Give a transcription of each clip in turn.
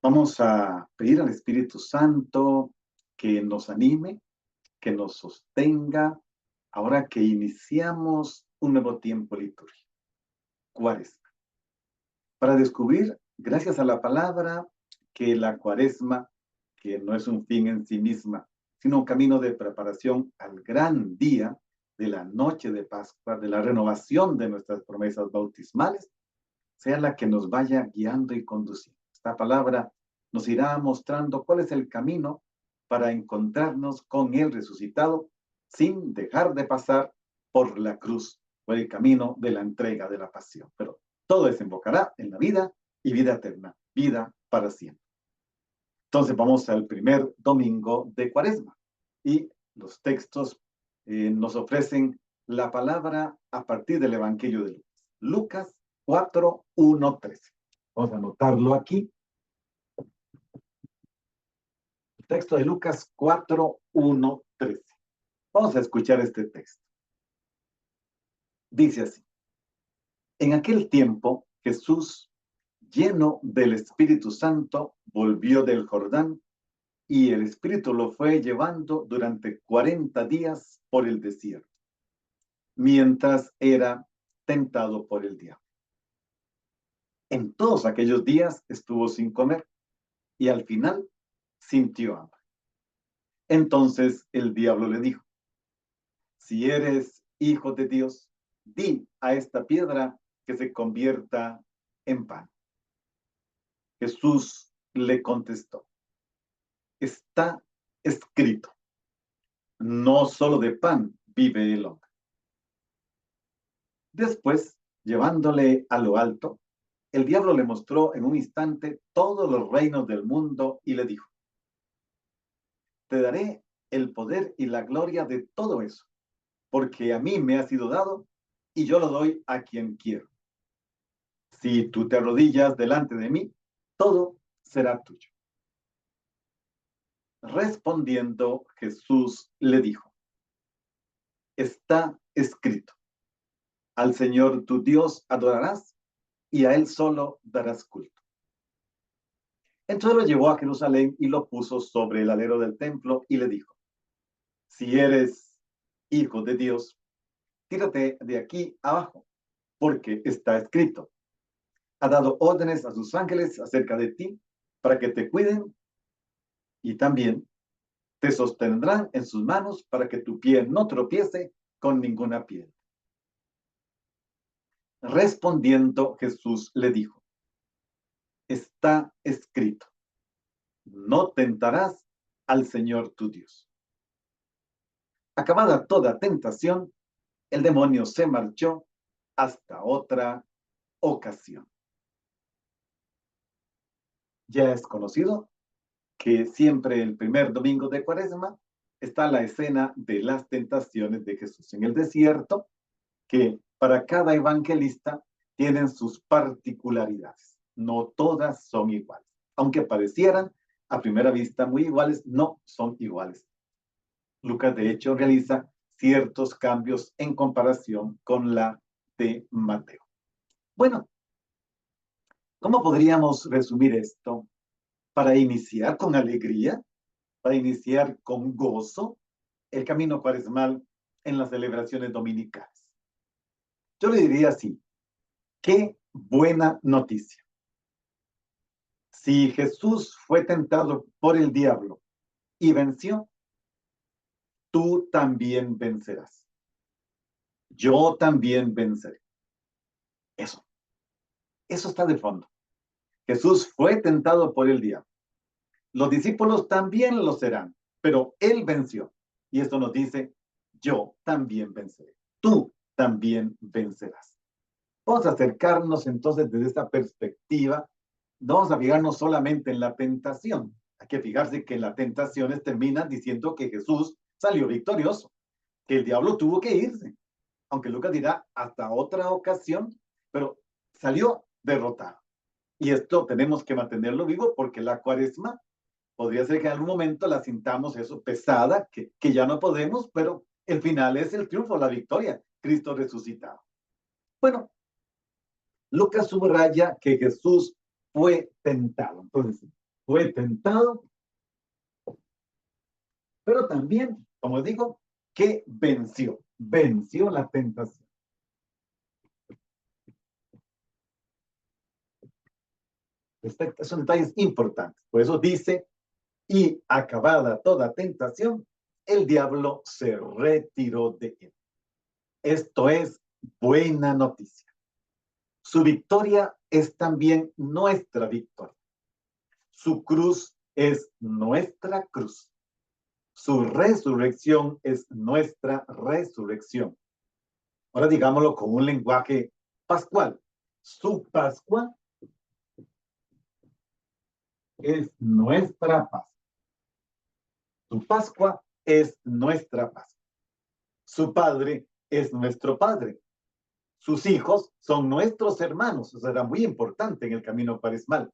Vamos a pedir al Espíritu Santo que nos anime, que nos sostenga, ahora que iniciamos un nuevo tiempo litúrgico, Cuaresma, para descubrir, gracias a la palabra, que la Cuaresma, que no es un fin en sí misma, sino un camino de preparación al gran día de la noche de Pascua, de la renovación de nuestras promesas bautismales, sea la que nos vaya guiando y conduciendo. Esta palabra nos irá mostrando cuál es el camino para encontrarnos con el resucitado sin dejar de pasar por la cruz, por el camino de la entrega, de la pasión. Pero todo desembocará en la vida y vida eterna, vida para siempre. Entonces vamos al primer domingo de Cuaresma y los textos nos ofrecen la palabra a partir del Evangelio de Lucas. Lucas 4, 1, 13. Vamos a anotarlo aquí. El texto de Lucas 4, 1, 13. Vamos a escuchar este texto. Dice así: en aquel tiempo Jesús, lleno del Espíritu Santo, volvió del Jordán y el Espíritu lo fue llevando durante 40 días por el desierto, mientras era tentado por el diablo. En todos aquellos días estuvo sin comer y al final sintió hambre. Entonces el diablo le dijo: si eres hijo de Dios, di a esta piedra que se convierta en pan. Jesús le contestó: está escrito, no solo de pan vive el hombre. Después, llevándole a lo alto, el diablo le mostró en un instante todos los reinos del mundo y le dijo: te daré el poder y la gloria de todo eso, porque a mí me ha sido dado y yo lo doy a quien quiero. Si tú te arrodillas delante de mí, todo será tuyo. Respondiendo, Jesús le dijo: está escrito, al Señor tu Dios adorarás y a Él solo darás culto. Entonces lo llevó a Jerusalén y lo puso sobre el alero del templo y le dijo: si eres hijo de Dios, tírate de aquí abajo, porque está escrito, ha dado órdenes a sus ángeles acerca de ti para que te cuiden y también te sostendrán en sus manos para que tu pie no tropiece con ninguna piedra. Respondiendo, Jesús le dijo: está escrito, no tentarás al Señor tu Dios. Acabada toda tentación, el demonio se marchó hasta otra ocasión. Ya es conocido que siempre el primer domingo de Cuaresma está la escena de las tentaciones de Jesús en el desierto, que para cada evangelista tienen sus particularidades. No todas son iguales. Aunque parecieran a primera vista muy iguales, no son iguales. Lucas, de hecho, realiza ciertos cambios en comparación con la de Mateo. Bueno, ¿cómo podríamos resumir esto? Para iniciar con alegría, para iniciar con gozo el camino cuaresmal en las celebraciones dominicales. Yo le diría así: qué buena noticia. Si Jesús fue tentado por el diablo y venció, tú también vencerás. Yo también venceré. Eso está de fondo. Jesús fue tentado por el diablo. Los discípulos también lo serán, pero él venció. Y esto nos dice: yo también venceré. Tú también vencerás. Vamos a acercarnos entonces desde esta perspectiva. No vamos a fijarnos solamente en la tentación. Hay que fijarse que en las tentaciones terminan diciendo que Jesús salió victorioso, que el diablo tuvo que irse. Aunque Lucas dirá hasta otra ocasión, pero salió derrotado. Y esto tenemos que mantenerlo vivo porque la Cuaresma podría ser que en algún momento la sintamos eso pesada, que ya no podemos, pero el final es el triunfo, la victoria, Cristo resucitado. Bueno, Lucas subraya que Jesús fue tentado. Entonces, fue tentado, pero también, como digo, que venció la tentación. Son detalles importantes. Por eso dice, y acabada toda tentación, el diablo se retiró de él. Esto es buena noticia. Su victoria es también nuestra victoria. Su cruz es nuestra cruz. Su resurrección es nuestra resurrección. Ahora digámoslo con un lenguaje pascual. Su Pascua es nuestra Pascua. Su Pascua es nuestra Pascua. Su Padre es nuestro Padre. Sus hijos son nuestros hermanos. Eso era muy importante en el camino cuaresmal.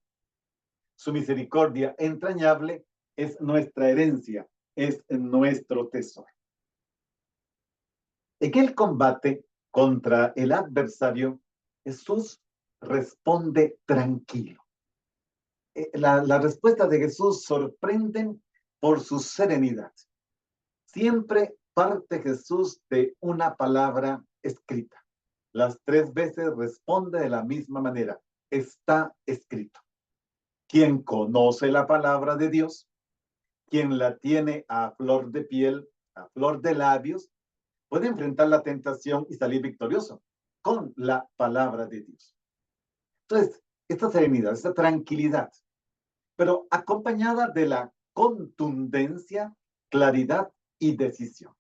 Su misericordia entrañable es nuestra herencia, es nuestro tesoro. En el combate contra el adversario, Jesús responde tranquilo. La respuesta de Jesús sorprenden por su serenidad. Siempre parte Jesús de una palabra escrita. Las 3 veces responde de la misma manera. Está escrito. Quien conoce la palabra de Dios, quien la tiene a flor de piel, a flor de labios, puede enfrentar la tentación y salir victorioso con la palabra de Dios. Entonces, esta serenidad, esta tranquilidad, pero acompañada de la contundencia, claridad y decisión.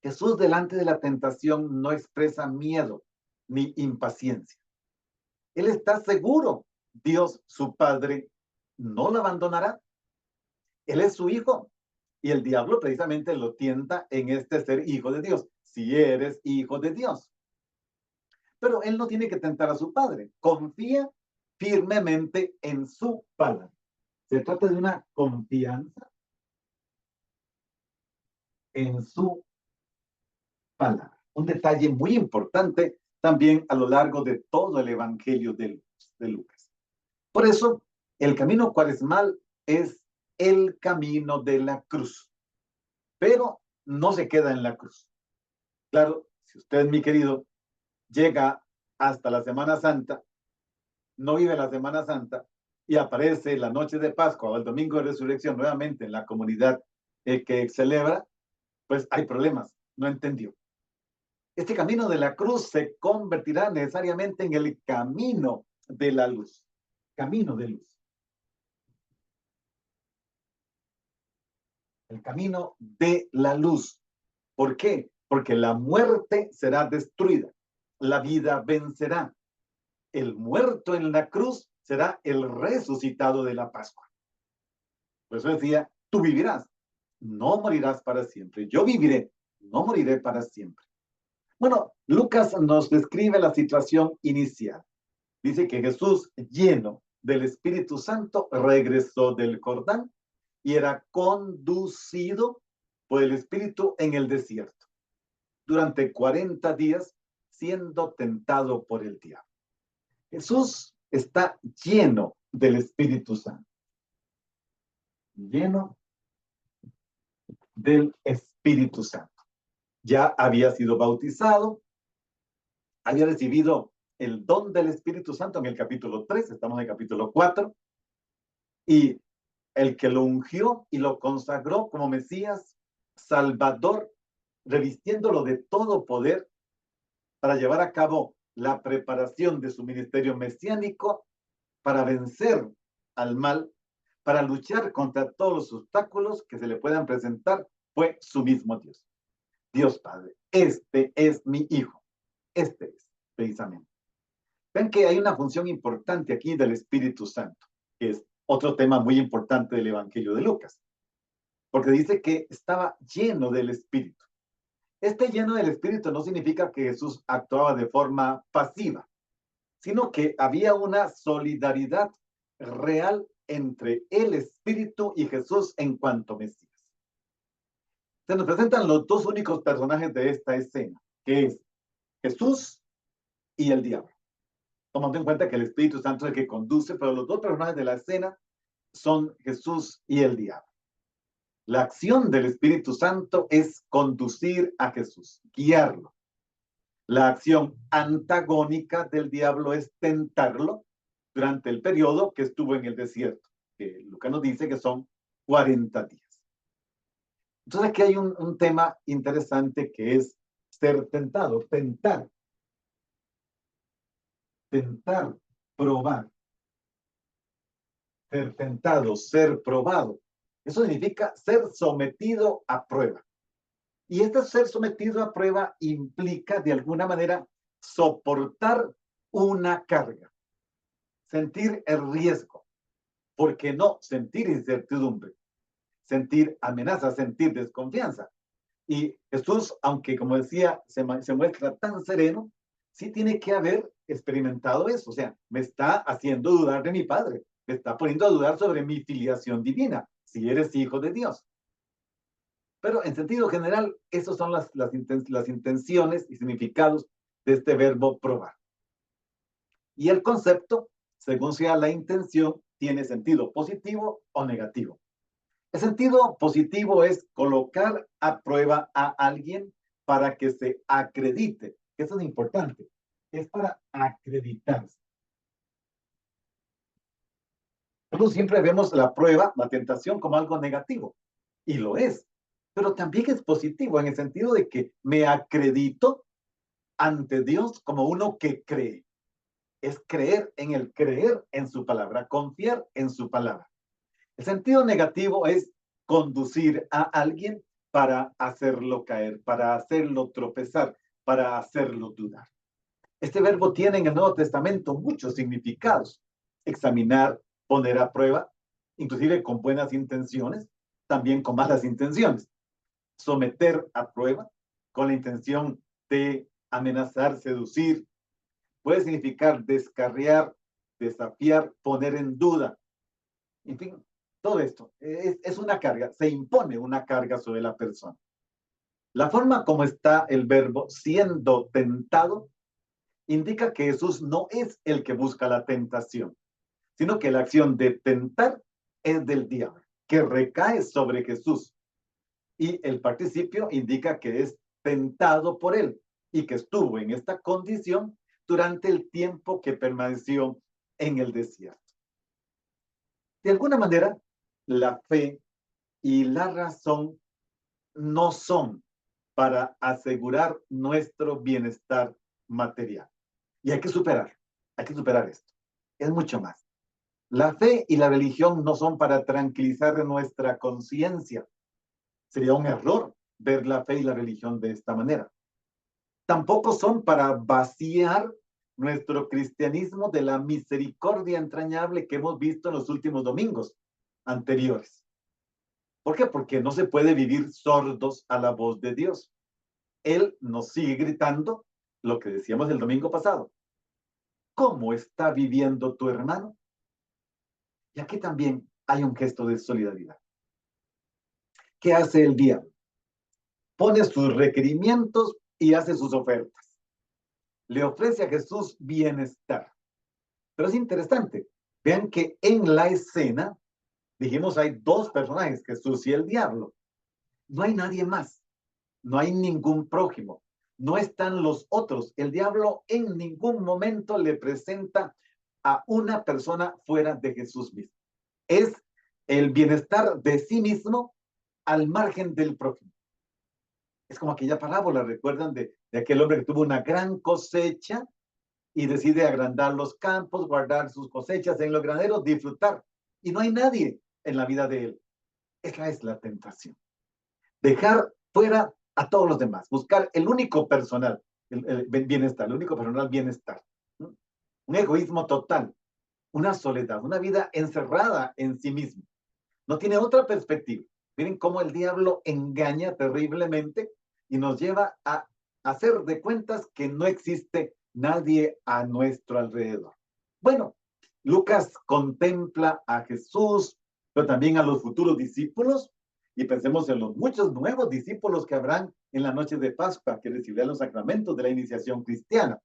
Jesús delante de la tentación no expresa miedo ni impaciencia. Él está seguro, Dios, su Padre, no lo abandonará. Él es su hijo y el diablo precisamente lo tienta en este ser hijo de Dios. Si eres hijo de Dios. Pero él no tiene que tentar a su Padre. Confía firmemente en su palabra. Se trata de una confianza en su palabra. Un detalle muy importante también a lo largo de todo el Evangelio de Lucas. Por eso, el camino cuaresmal es el camino de la cruz. Pero no se queda en la cruz. Claro, si usted, mi querido, llega hasta la Semana Santa, no vive la Semana Santa y aparece la noche de Pascua o el domingo de resurrección nuevamente en la comunidad que celebra, pues hay problemas, no entendió. Este camino de la cruz se convertirá necesariamente en el camino de la luz. Camino de luz. El camino de la luz. ¿Por qué? Porque la muerte será destruida. La vida vencerá. El muerto en la cruz será el resucitado de la Pascua. Por eso decía, tú vivirás, no morirás para siempre. Yo viviré, no moriré para siempre. Bueno, Lucas nos describe la situación inicial. Dice que Jesús, lleno del Espíritu Santo, regresó del Jordán y era conducido por el Espíritu en el desierto durante 40 días siendo tentado por el diablo. Jesús está lleno del Espíritu Santo. Lleno del Espíritu Santo. Ya había sido bautizado, había recibido el don del Espíritu Santo en el capítulo 3, estamos en el capítulo 4, y el que lo ungió y lo consagró como Mesías, Salvador, revistiéndolo de todo poder para llevar a cabo la preparación de su ministerio mesiánico, para vencer al mal, para luchar contra todos los obstáculos que se le puedan presentar, fue su mismo Dios. Dios Padre, este es mi Hijo. Este es, precisamente. Ven que hay una función importante aquí del Espíritu Santo, que es otro tema muy importante del Evangelio de Lucas, porque dice que estaba lleno del Espíritu. Este lleno del Espíritu no significa que Jesús actuaba de forma pasiva, sino que había una solidaridad real entre el Espíritu y Jesús en cuanto Mesías. Se nos presentan los 2 únicos personajes de esta escena, que es Jesús y el diablo. Tomando en cuenta que el Espíritu Santo es el que conduce, pero los 2 personajes de la escena son Jesús y el diablo. La acción del Espíritu Santo es conducir a Jesús, guiarlo. La acción antagónica del diablo es tentarlo durante el periodo que estuvo en el desierto, que Lucas nos dice que son 40 días. Entonces aquí hay un tema interesante que es ser tentado, tentar, probar, ser tentado, ser probado. Eso significa ser sometido a prueba. Y este ser sometido a prueba implica de alguna manera soportar una carga, sentir el riesgo, ¿por qué no? Sentir incertidumbre, sentir amenaza, sentir desconfianza. Y Jesús, aunque como decía, se muestra tan sereno, sí tiene que haber experimentado eso. O sea, me está haciendo dudar de mi Padre, me está poniendo a dudar sobre mi filiación divina, si eres hijo de Dios. Pero en sentido general, esas son las intenciones y significados de este verbo probar. Y el concepto, según sea la intención, tiene sentido positivo o negativo. El sentido positivo es colocar a prueba a alguien para que se acredite. Eso es importante. Es para acreditarse. Nosotros siempre vemos la prueba, la tentación, como algo negativo. Y lo es. Pero también es positivo en el sentido de que me acredito ante Dios como uno que cree. Es creer en su palabra, confiar en su palabra. El sentido negativo es conducir a alguien para hacerlo caer, para hacerlo tropezar, para hacerlo dudar. Este verbo tiene en el Nuevo Testamento muchos significados. Examinar, poner a prueba, inclusive con buenas intenciones, también con malas intenciones. Someter a prueba con la intención de amenazar, seducir. Puede significar descarriar, desafiar, poner en duda. En fin, todo esto es una carga, se impone una carga sobre la persona. La forma como está el verbo siendo tentado indica que Jesús no es el que busca la tentación, sino que la acción de tentar es del diablo, que recae sobre Jesús. Y el participio indica que es tentado por él y que estuvo en esta condición durante el tiempo que permaneció en el desierto. De alguna manera, la fe y la razón no son para asegurar nuestro bienestar material. Y hay que superar esto. Es mucho más. La fe y la religión no son para tranquilizar nuestra conciencia. Sería un error ver la fe y la religión de esta manera. Tampoco son para vaciar nuestro cristianismo de la misericordia entrañable que hemos visto en los últimos domingos anteriores. ¿Por qué? Porque no se puede vivir sordos a la voz de Dios. Él nos sigue gritando lo que decíamos el domingo pasado. ¿Cómo está viviendo tu hermano? Y aquí también hay un gesto de solidaridad. ¿Qué hace el diablo? Pone sus requerimientos y hace sus ofertas. Le ofrece a Jesús bienestar. Pero es interesante. Vean que en la escena, dijimos, hay dos personajes, Jesús y el diablo. No hay nadie más. No hay ningún prójimo. No están los otros. El diablo en ningún momento le presenta a una persona fuera de Jesús mismo. Es el bienestar de sí mismo al margen del prójimo. Es como aquella parábola, ¿recuerdan de aquel hombre que tuvo una gran cosecha y decide agrandar los campos, guardar sus cosechas en los graneros, disfrutar? Y no hay nadie en la vida de él. Esa es la tentación. Dejar fuera a todos los demás, buscar el único personal, el bienestar, el único personal bienestar. ¿No? Un egoísmo total, una soledad, una vida encerrada en sí mismo. No tiene otra perspectiva. Miren cómo el diablo engaña terriblemente y nos lleva a hacer de cuentas que no existe nadie a nuestro alrededor. Bueno, Lucas contempla a Jesús, pero también a los futuros discípulos, y pensemos en los muchos nuevos discípulos que habrán en la noche de Pascua, que recibirán los sacramentos de la iniciación cristiana.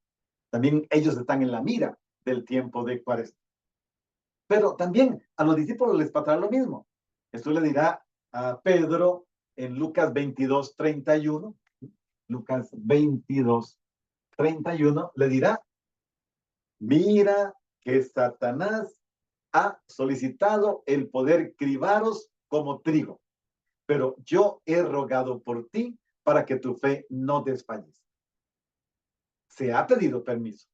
También ellos están en la mira del tiempo de Cuaresma. Pero también a los discípulos les pasará lo mismo. Jesús le dirá a Pedro en Lucas 22:31, Lucas 22:31, le dirá, mira que Satanás ha solicitado el poder cribaros como trigo, pero yo he rogado por ti para que tu fe no desfallezca. Se ha pedido permiso.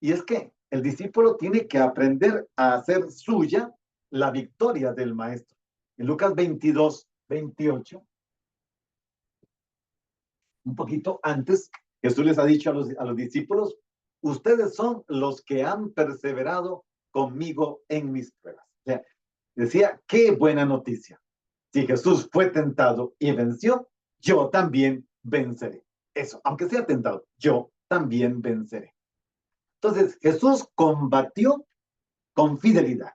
Y es que el discípulo tiene que aprender a hacer suya la victoria del maestro. En Lucas 22:28, un poquito antes, Jesús les ha dicho a los discípulos, ustedes son los que han perseverado conmigo en mis pruebas. O sea, decía, qué buena noticia. Si Jesús fue tentado y venció, yo también venceré. Eso, aunque sea tentado, yo también venceré. Entonces, Jesús combatió con fidelidad.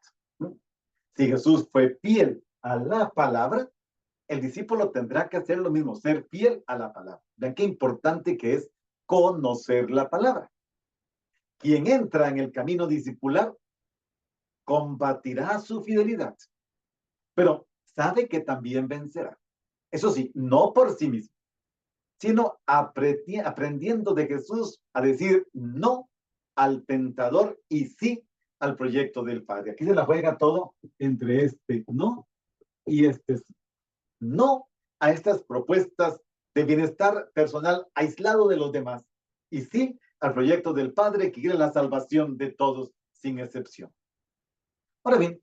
Si Jesús fue fiel a la palabra, el discípulo tendrá que hacer lo mismo, ser fiel a la palabra. Vean qué importante que es conocer la palabra. Quien entra en el camino discipular combatirá su fidelidad, pero sabe que también vencerá. Eso sí, no por sí mismo, sino aprendiendo de Jesús a decir no al tentador y sí al proyecto del Padre. Aquí se la juega todo entre este no y este sí. No a estas propuestas de bienestar personal aislado de los demás y sí al proyecto del Padre que quiere la salvación de todos sin excepción. Ahora bien,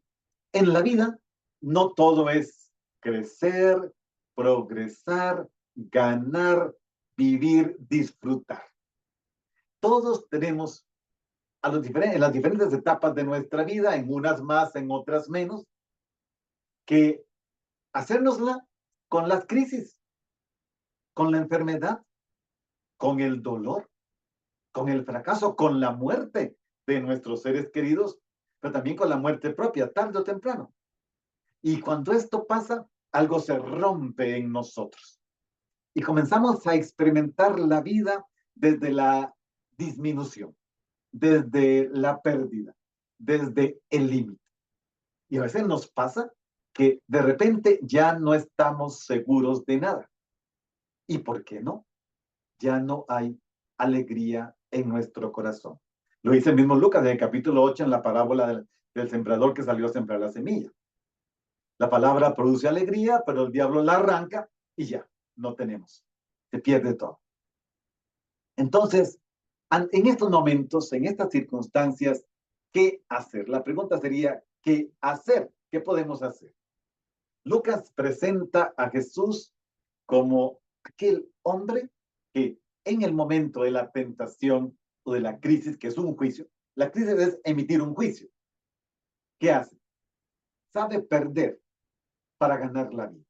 en la vida no todo es crecer, progresar, ganar, vivir, disfrutar. Todos tenemos en las diferentes etapas de nuestra vida, en unas más, en otras menos, que hacérnosla con las crisis, con la enfermedad, con el dolor, con el fracaso, con la muerte de nuestros seres queridos, pero también con la muerte propia, tarde o temprano. Y cuando esto pasa, algo se rompe en nosotros. Y comenzamos a experimentar la vida desde la disminución, desde la pérdida, desde el límite. Y a veces nos pasa que de repente ya no estamos seguros de nada. ¿Y por qué no? Ya no hay alegría en nuestro corazón. Lo dice el mismo Lucas en el capítulo 8 en la parábola del sembrador que salió a sembrar la semilla. La palabra produce alegría, pero el diablo la arranca y ya, no tenemos. Se pierde todo. Entonces, en estos momentos, en estas circunstancias, ¿qué hacer? La pregunta sería, ¿qué hacer? ¿Qué podemos hacer? Lucas presenta a Jesús como aquel hombre que en el momento de la tentación o de la crisis, que es un juicio, la crisis es emitir un juicio. ¿Qué hace? Sabe perder para ganar la vida.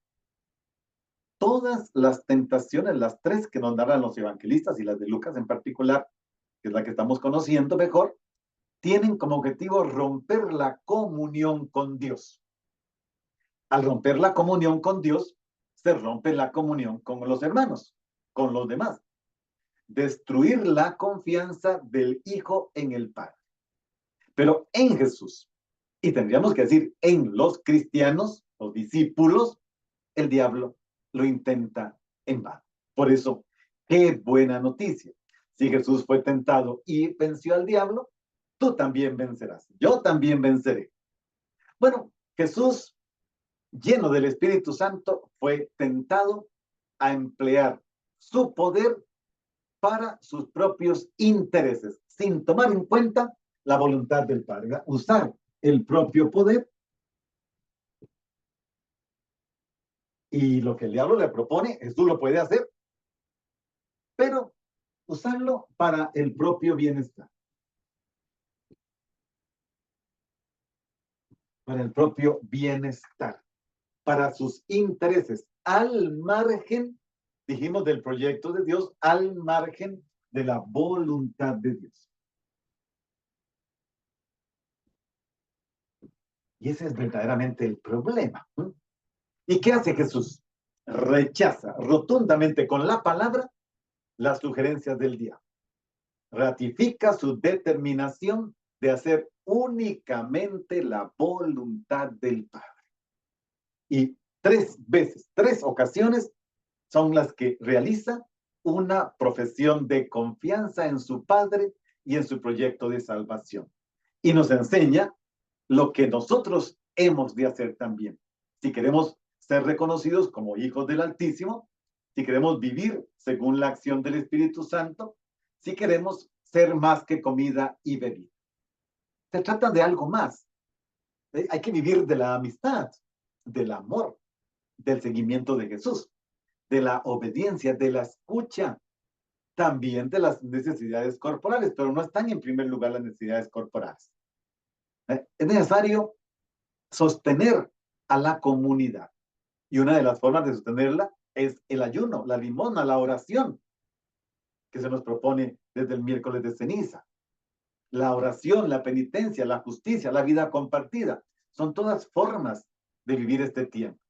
Todas las tentaciones, las tres que nos narran los evangelistas y las de Lucas en particular, que es la que estamos conociendo mejor, tienen como objetivo romper la comunión con Dios. Al romper la comunión con Dios, se rompe la comunión con los hermanos, con los demás. Destruir la confianza del Hijo en el Padre. Pero en Jesús, y tendríamos que decir en los cristianos, los discípulos, el diablo lo intenta en vano. Por eso, qué buena noticia. Si Jesús fue tentado y venció al diablo, tú también vencerás. Yo también venceré. Bueno, Jesús, lleno del Espíritu Santo, fue tentado a emplear su poder para sus propios intereses, sin tomar en cuenta la voluntad del Padre. Usar el propio poder. Y lo que el diablo le propone, Jesús lo puede hacer, pero usarlo para el propio bienestar. Para el propio bienestar. Para sus intereses, al margen, dijimos, del proyecto de Dios, al margen de la voluntad de Dios. Y ese es verdaderamente el problema. ¿Y qué hace Jesús? Rechaza rotundamente con la palabra las sugerencias del diablo. Ratifica su determinación de hacer únicamente la voluntad del Padre. Y 3 veces, 3 ocasiones son las que realiza una profesión de confianza en su Padre y en su proyecto de salvación. Y nos enseña lo que nosotros hemos de hacer también. Si queremos ser reconocidos como hijos del Altísimo, si queremos vivir según la acción del Espíritu Santo, si queremos ser más que comida y bebida. Se trata de algo más. Hay que vivir de la amistad, del amor, del seguimiento de Jesús, de la obediencia, de la escucha, también de las necesidades corporales, pero no están en primer lugar las necesidades corporales. Es necesario sostener a la comunidad. Y una de las formas de sostenerla es el ayuno, la limosna, la oración, que se nos propone desde el miércoles de ceniza. La oración, la penitencia, la justicia, la vida compartida, son todas formas de vivir este tiempo.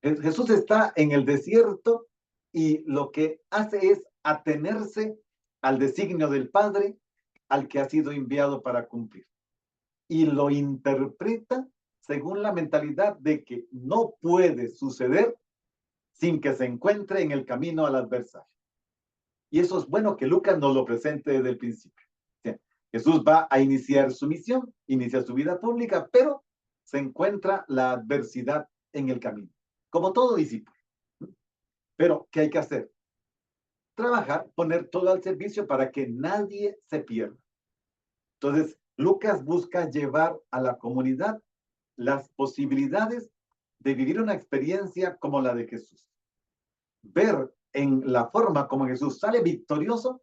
Jesús está en el desierto y lo que hace es atenerse al designio del Padre al que ha sido enviado para cumplir. Y lo interpreta según la mentalidad de que no puede suceder sin que se encuentre en el camino al adversario. Y eso es bueno que Lucas nos lo presente desde el principio. Jesús va a iniciar su misión, inicia su vida pública, pero se encuentra la adversidad en el camino, como todo discípulo. Pero, ¿qué hay que hacer? Trabajar, poner todo al servicio para que nadie se pierda. Entonces, Lucas busca llevar a la comunidad las posibilidades de vivir una experiencia como la de Jesús. Ver en la forma como Jesús sale victorioso,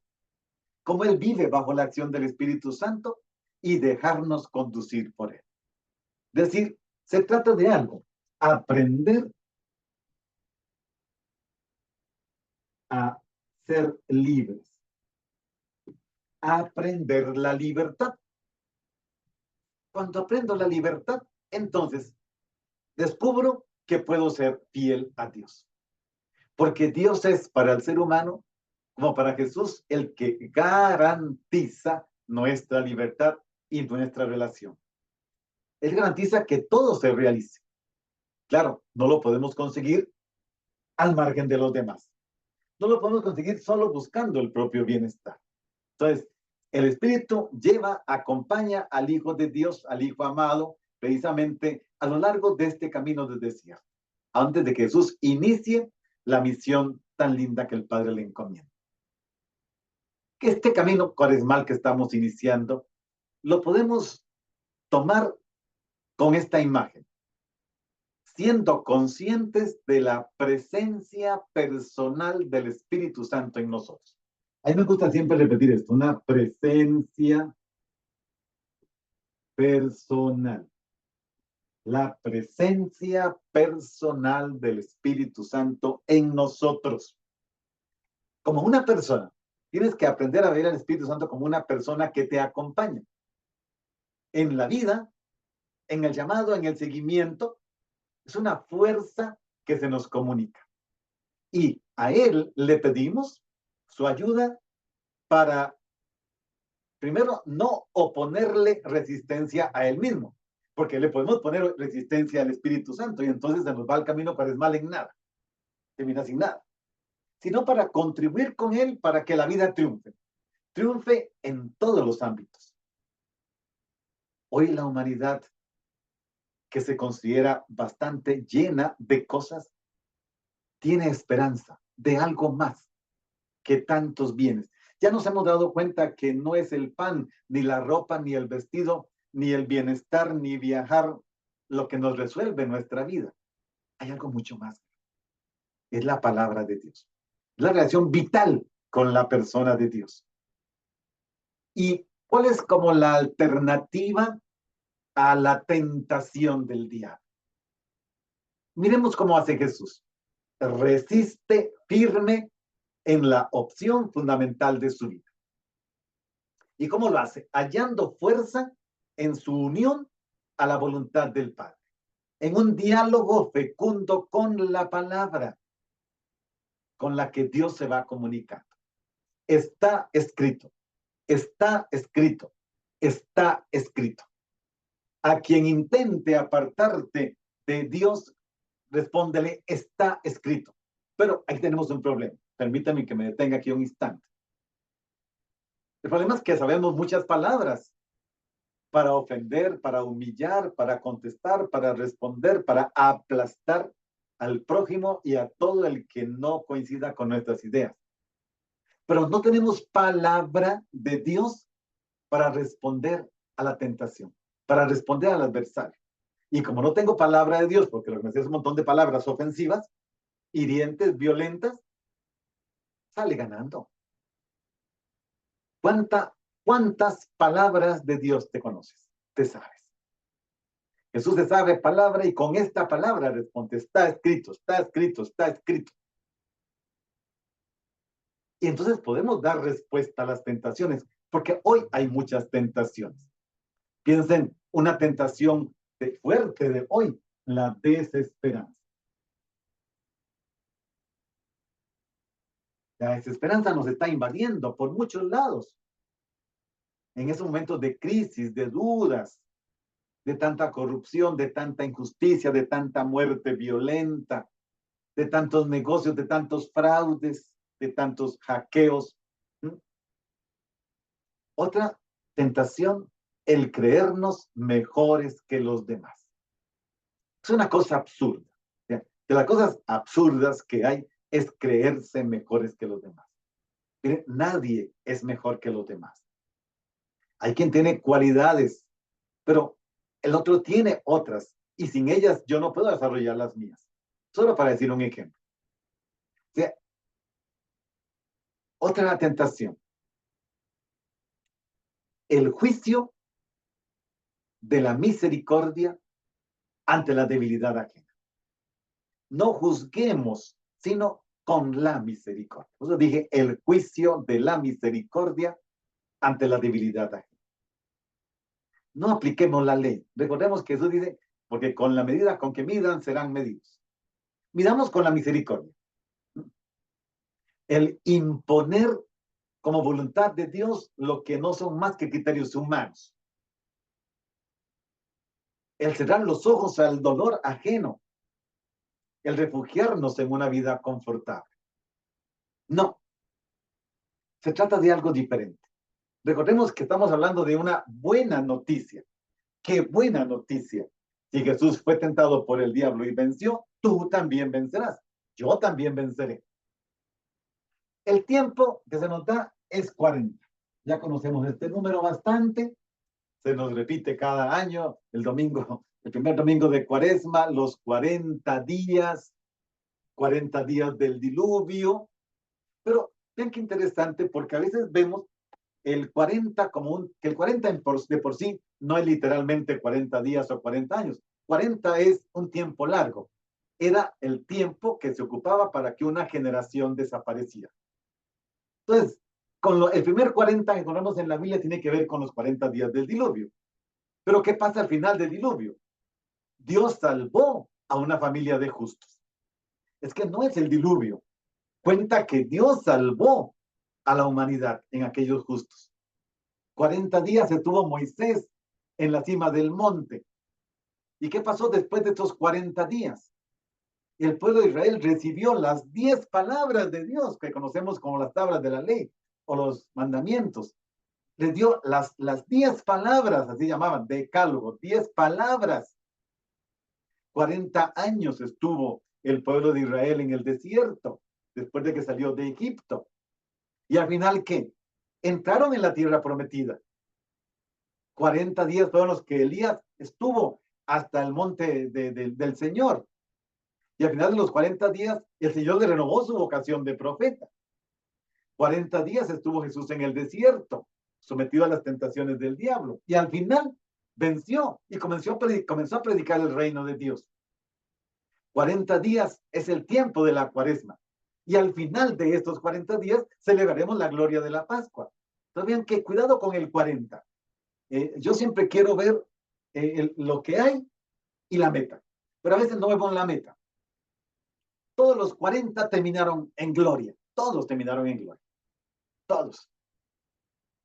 cómo Él vive bajo la acción del Espíritu Santo y dejarnos conducir por Él. Es decir, se trata de algo, aprender a ser libres, aprender la libertad. Cuando aprendo la libertad, entonces descubro que puedo ser fiel a Dios. Porque Dios es para el ser humano, como para Jesús, el que garantiza nuestra libertad y nuestra relación. Él garantiza que todo se realice. Claro, no lo podemos conseguir al margen de los demás. No lo podemos conseguir solo buscando el propio bienestar. Entonces, el Espíritu lleva, acompaña al Hijo de Dios, al Hijo amado, precisamente a lo largo de este camino del desierto, antes de que Jesús inicie la misión tan linda que el Padre le encomienda. Este camino cuaresmal que estamos iniciando, lo podemos tomar con esta imagen, siendo conscientes de la presencia personal del Espíritu Santo en nosotros. A mí me gusta siempre repetir esto, una presencia personal. La presencia personal del Espíritu Santo en nosotros. Como una persona, tienes que aprender a ver al Espíritu Santo como una persona que te acompaña en la vida, en el llamado, en el seguimiento. Es una fuerza que se nos comunica. Y a Él le pedimos su ayuda para, primero, no oponerle resistencia a Él mismo, porque le podemos poner resistencia al Espíritu Santo y entonces se nos va el camino cuaresmal en nada, termina sin nada, sino para contribuir con Él para que la vida triunfe en todos los ámbitos. Hoy la humanidad, que se considera bastante llena de cosas, tiene esperanza de algo más que tantos bienes. Ya nos hemos dado cuenta que no es el pan, ni la ropa, ni el vestido, ni el bienestar, ni viajar lo que nos resuelve nuestra vida. Hay algo mucho más. Es la palabra de Dios. La relación vital con la persona de Dios. ¿Y cuál es como la alternativa a la tentación del diablo? Miremos cómo hace Jesús. Resiste firme en la opción fundamental de su vida. ¿Y cómo lo hace? Hallando fuerza en su unión a la voluntad del Padre, en un diálogo fecundo con la palabra con la que Dios se va comunicando. Está escrito, está escrito. está escrito. A quien intente apartarte de Dios, respóndele, está escrito. Pero ahí tenemos un problema. Permítame que me detenga aquí un instante. El problema es que sabemos muchas palabras para ofender, para humillar, para contestar, para responder, para aplastar al prójimo y a todo el que no coincida con nuestras ideas. Pero no tenemos palabra de Dios para responder a la tentación, para responder al adversario. Y como no tengo palabra de Dios, porque lo que me hace es un montón de palabras ofensivas, hirientes, violentas, sale ganando. ¿Cuántas palabras de Dios te conoces? Te sabes. Jesús te sabe palabra y con esta palabra responde, está escrito, está escrito, está escrito. Y entonces podemos dar respuesta a las tentaciones, porque hoy hay muchas tentaciones. Piensen, una tentación fuerte de hoy, la desesperanza. La desesperanza nos está invadiendo por muchos lados. En esos momentos de crisis, de dudas, de tanta corrupción, de tanta injusticia, de tanta muerte violenta, de tantos negocios, de tantos fraudes, de tantos hackeos. Otra tentación, el creernos mejores que los demás. Es una cosa absurda. De las cosas absurdas que hay es creerse mejores que los demás. Mire, nadie es mejor que los demás. Hay quien tiene cualidades, pero el otro tiene otras y sin ellas yo no puedo desarrollar las mías. Solo para decir un ejemplo. O sea, otra tentación. El juicio de la misericordia ante la debilidad ajena. No juzguemos, sino con la misericordia. Por eso dije el juicio de la misericordia ante la debilidad ajena. No apliquemos la ley. Recordemos que Jesús dice, porque con la medida con que midan serán medidos. Midamos con la misericordia. El imponer como voluntad de Dios lo que no son más que criterios humanos. El cerrar los ojos al dolor ajeno. El refugiarnos en una vida confortable. No. Se trata de algo diferente. Recordemos que estamos hablando de una buena noticia. ¡Qué buena noticia! Si Jesús fue tentado por el diablo y venció, tú también vencerás. Yo también venceré. El tiempo que se nos da es 40. Ya conocemos este número bastante. Se nos repite cada año, el domingo, el primer domingo de Cuaresma, los 40 días del diluvio. Pero vean qué interesante, porque a veces vemos el 40 como que el 40 de por sí no es literalmente 40 días o 40 años. 40 es un tiempo largo. Era el tiempo que se ocupaba para que una generación desapareciera. Entonces, el primer 40 que encontramos en la Biblia tiene que ver con los 40 días del diluvio. Pero ¿qué pasa al final del diluvio? Dios salvó a una familia de justos. Es que no es el diluvio. Cuenta que Dios salvó a la humanidad en aquellos justos. 40 días estuvo Moisés en la cima del monte. ¿Y qué pasó después de estos 40 días? El pueblo de Israel recibió las 10 palabras de Dios, que conocemos como las tablas de la ley o los mandamientos. Les dio las 10 palabras, así llamaban, decálogo, 10 palabras. 40 años estuvo el pueblo de Israel en el desierto, después de que salió de Egipto. Y al final, ¿qué? Entraron en la tierra prometida. 40 días fueron los que Elías estuvo hasta el monte del Señor. Y al final de los 40 días, el Señor le renovó su vocación de profeta. 40 días estuvo Jesús en el desierto, sometido a las tentaciones del diablo. Y al final venció y comenzó a predicar el reino de Dios. 40 días es el tiempo de la Cuaresma. Y al final de estos 40 días celebraremos la gloria de la Pascua. Entonces vean que cuidado con el 40. Yo siempre quiero ver lo que hay y la meta. Pero a veces no vemos la meta. Todos los 40 terminaron en gloria. Todos terminaron en gloria. Todos.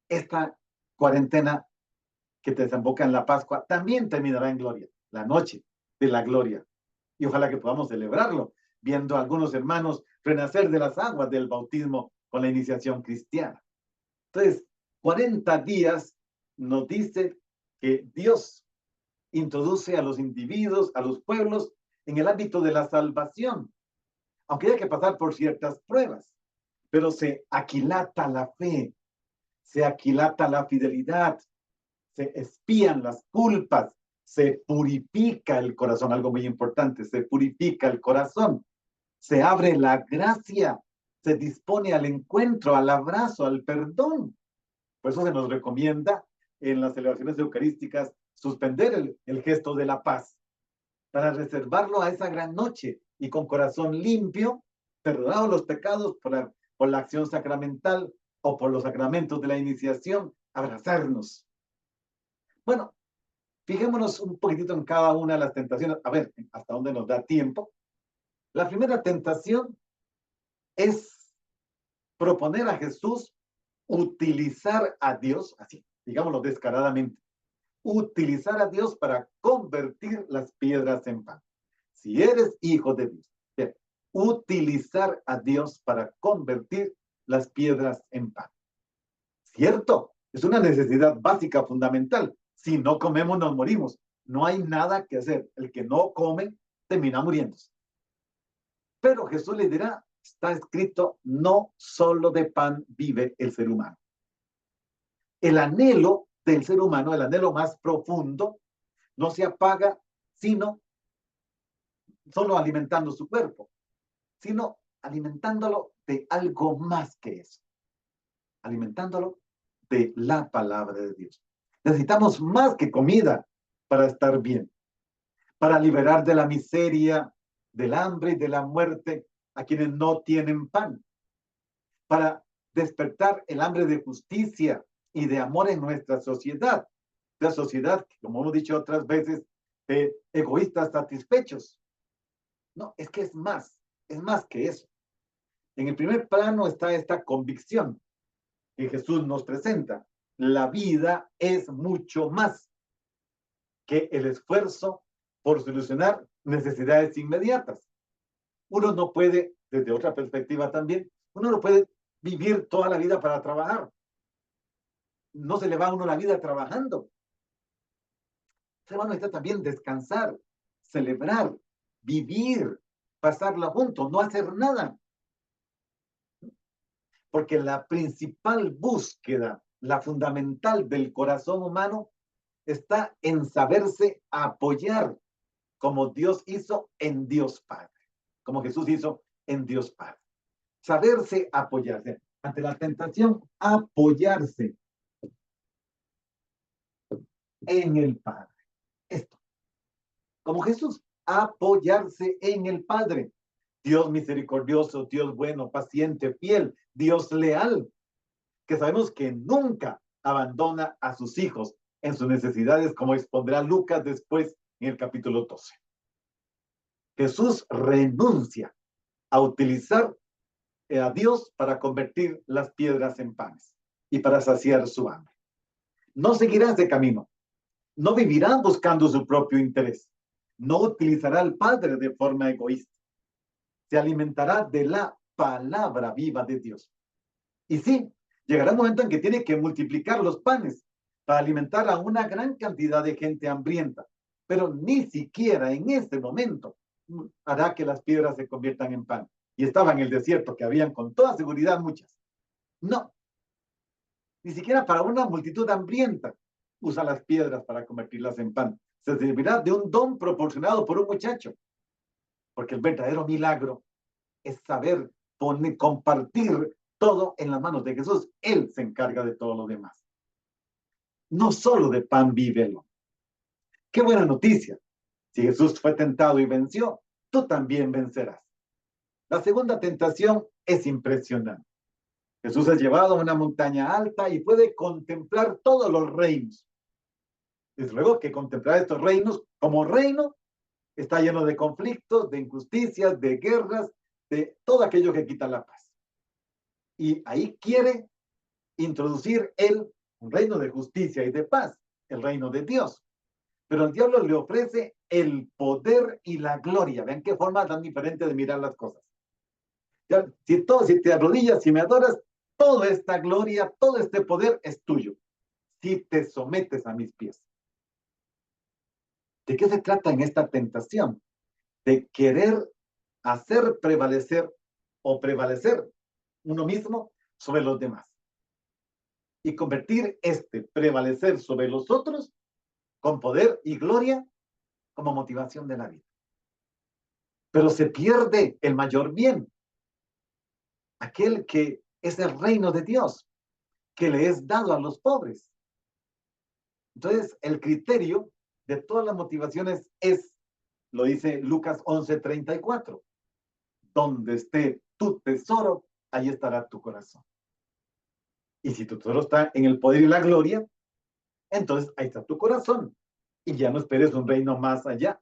Esta cuarentena que desemboca en la Pascua también terminará en gloria, la noche de la gloria. Y ojalá que podamos celebrarlo, viendo a algunos hermanos renacer de las aguas del bautismo con la iniciación cristiana. Entonces, 40 días nos dice que Dios introduce a los individuos, a los pueblos, en el ámbito de la salvación, aunque haya que pasar por ciertas pruebas, pero se aquilata la fe, se aquilata la fidelidad, se espían las culpas, se purifica el corazón, algo muy importante, se purifica el corazón, se abre la gracia, se dispone al encuentro, al abrazo, al perdón. Por eso se nos recomienda en las celebraciones eucarísticas suspender el gesto de la paz para reservarlo a esa gran noche y con corazón limpio, perdonados los pecados por la acción sacramental o por los sacramentos de la iniciación, abrazarnos. Bueno, fijémonos un poquitito en cada una de las tentaciones, a ver hasta dónde nos da tiempo. La primera tentación es proponer a Jesús utilizar a Dios, así, digámoslo descaradamente, utilizar a Dios para convertir las piedras en pan. Si eres hijo de Dios, bien, utilizar a Dios para convertir las piedras en pan. ¿Cierto? Es una necesidad básica, fundamental. Si no comemos, nos morimos. No hay nada que hacer. El que no come, termina muriéndose. Pero Jesús le dirá, está escrito, no solo de pan vive el ser humano. El anhelo del ser humano, el anhelo más profundo, no se apaga sino solo alimentando su cuerpo, sino alimentándolo de algo más que eso, alimentándolo de la palabra de Dios. Necesitamos más que comida para estar bien, para liberar de la miseria, del hambre y de la muerte a quienes no tienen pan, para despertar el hambre de justicia y de amor en nuestra sociedad, la sociedad, como hemos dicho otras veces, de egoístas satisfechos. No, es que es más que eso. En el primer plano está esta convicción que Jesús nos presenta. La vida es mucho más que el esfuerzo por solucionar necesidades inmediatas. Uno no puede, desde otra perspectiva también, uno no puede vivir toda la vida para trabajar. No se le va a uno la vida trabajando. Se va a necesitar también descansar, celebrar, vivir, pasarla juntos, no hacer nada. Porque la principal búsqueda, la fundamental del corazón humano, está en saberse apoyar como Dios hizo en Dios Padre, como Jesús hizo en Dios Padre. Saberse apoyarse. Ante la tentación, apoyarse en el Padre. Esto. Como Jesús, apoyarse en el Padre. Dios misericordioso, Dios bueno, paciente, fiel, Dios leal, que sabemos que nunca abandona a sus hijos en sus necesidades, como expondrá Lucas después en el capítulo 12. Jesús renuncia a utilizar a Dios para convertir las piedras en panes y para saciar su hambre. No seguirá ese camino, no vivirá buscando su propio interés, no utilizará al Padre de forma egoísta, se alimentará de la palabra viva de Dios. Y sí, llegará un momento en que tiene que multiplicar los panes para alimentar a una gran cantidad de gente hambrienta, pero ni siquiera en este momento hará que las piedras se conviertan en pan. Y estaba en el desierto, que habían con toda seguridad muchas. No, ni siquiera para una multitud hambrienta usa las piedras para convertirlas en pan. Se servirá de un don proporcionado por un muchacho, porque el verdadero milagro es saber compartir todo en las manos de Jesús. Él se encarga de todo lo demás. No solo de pan vive el hombre. Qué buena noticia. Si Jesús fue tentado y venció, tú también vencerás. La segunda tentación es impresionante. Jesús es llevado a una montaña alta y puede contemplar todos los reinos. Desde luego que contemplar estos reinos como reino está lleno de conflictos, de injusticias, de guerras, de todo aquello que quita la paz. Y ahí quiere introducir él un reino de justicia y de paz. el reino de Dios. Pero el diablo le ofrece el poder y la gloria. Vean qué forma tan diferente de mirar las cosas. Ya, si te arrodillas, si me adoras, toda esta gloria, todo este poder es tuyo. Si te sometes a mis pies. ¿De qué se trata en esta tentación? De querer hacer prevalecer o prevalecer uno mismo sobre los demás. Y convertir este prevalecer sobre los otros con poder y gloria como motivación de la vida. Pero se pierde el mayor bien, aquel que es el reino de Dios, que le es dado a los pobres. Entonces, el criterio de todas las motivaciones es, lo dice Lucas 11:34, donde esté tu tesoro, ahí estará tu corazón. Y si tu tesoro está en el poder y la gloria, entonces ahí está tu corazón. Y ya no esperes un reino más allá,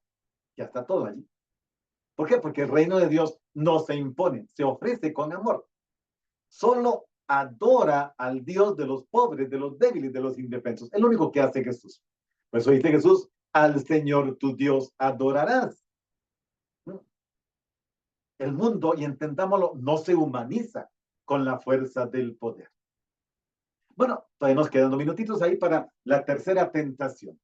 ya está todo allí. ¿Por qué? Porque el reino de Dios no se impone, se ofrece con amor. Solo adora al Dios de los pobres, de los débiles, de los indefensos. Es lo único que hace Jesús. Por eso dice Jesús, al Señor tu Dios adorarás. El mundo, y entendámoslo, no se humaniza con la fuerza del poder. Bueno, todavía nos quedan 2 minutitos ahí para la tercera tentación.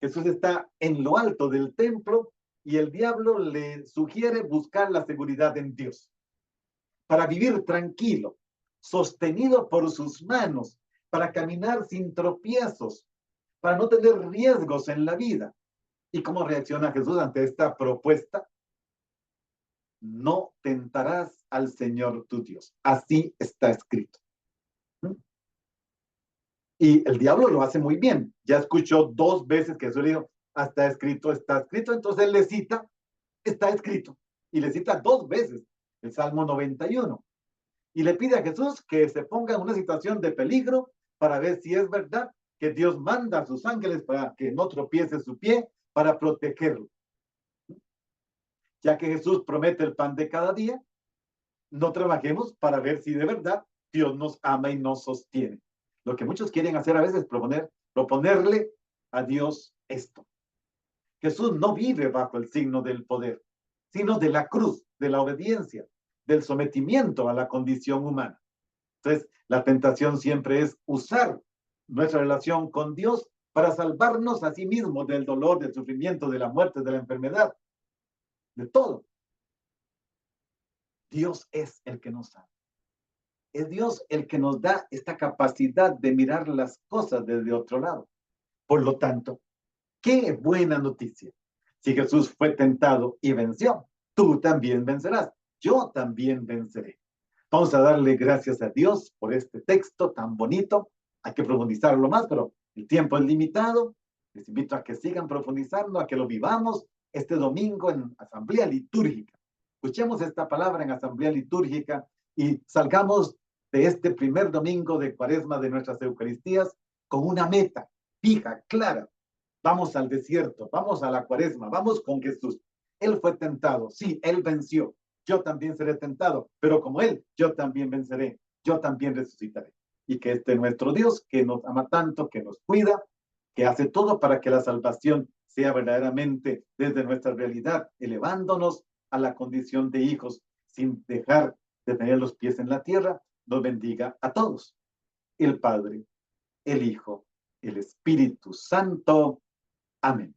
Jesús está en lo alto del templo y el diablo le sugiere buscar la seguridad en Dios para vivir tranquilo, sostenido por sus manos, para caminar sin tropiezos, para no tener riesgos en la vida. ¿Y cómo reacciona Jesús ante esta propuesta? No tentarás al Señor tu Dios. Así está escrito. Y el diablo lo hace muy bien. Ya escuchó 2 veces que Jesús le dijo, está escrito, está escrito. Entonces él le cita, está escrito. Y le cita 2 veces el Salmo 91. Y le pide a Jesús que se ponga en una situación de peligro para ver si es verdad que Dios manda a sus ángeles para que no tropiece su pie, para protegerlo. Ya que Jesús promete el pan de cada día, no trabajemos para ver si de verdad Dios nos ama y nos sostiene. Lo que muchos quieren hacer a veces es proponerle a Dios esto. Jesús no vive bajo el signo del poder, sino de la cruz, de la obediencia, del sometimiento a la condición humana. Entonces, la tentación siempre es usar nuestra relación con Dios para salvarnos a sí mismos del dolor, del sufrimiento, de la muerte, de la enfermedad, de todo. Dios es el que nos ama. Es Dios el que nos da esta capacidad de mirar las cosas desde otro lado. Por lo tanto, qué buena noticia. Si Jesús fue tentado y venció, tú también vencerás. Yo también venceré. Vamos a darle gracias a Dios por este texto tan bonito. Hay que profundizarlo más, pero el tiempo es limitado. Les invito a que sigan profundizando, a que lo vivamos este domingo en asamblea litúrgica. Escuchemos esta palabra en asamblea litúrgica y salgamos de este primer domingo de Cuaresma de nuestras Eucaristías con una meta fija, clara. Vamos al desierto, vamos a la Cuaresma, vamos con Jesús. Él fue tentado, sí, Él venció. Yo también seré tentado, pero como Él, yo también venceré, yo también resucitaré. Y que este nuestro Dios, que nos ama tanto, que nos cuida, que hace todo para que la salvación sea verdaderamente desde nuestra realidad, elevándonos a la condición de hijos, sin dejar de tener los pies en la tierra, nos bendiga a todos. El Padre, el Hijo, el Espíritu Santo. Amén.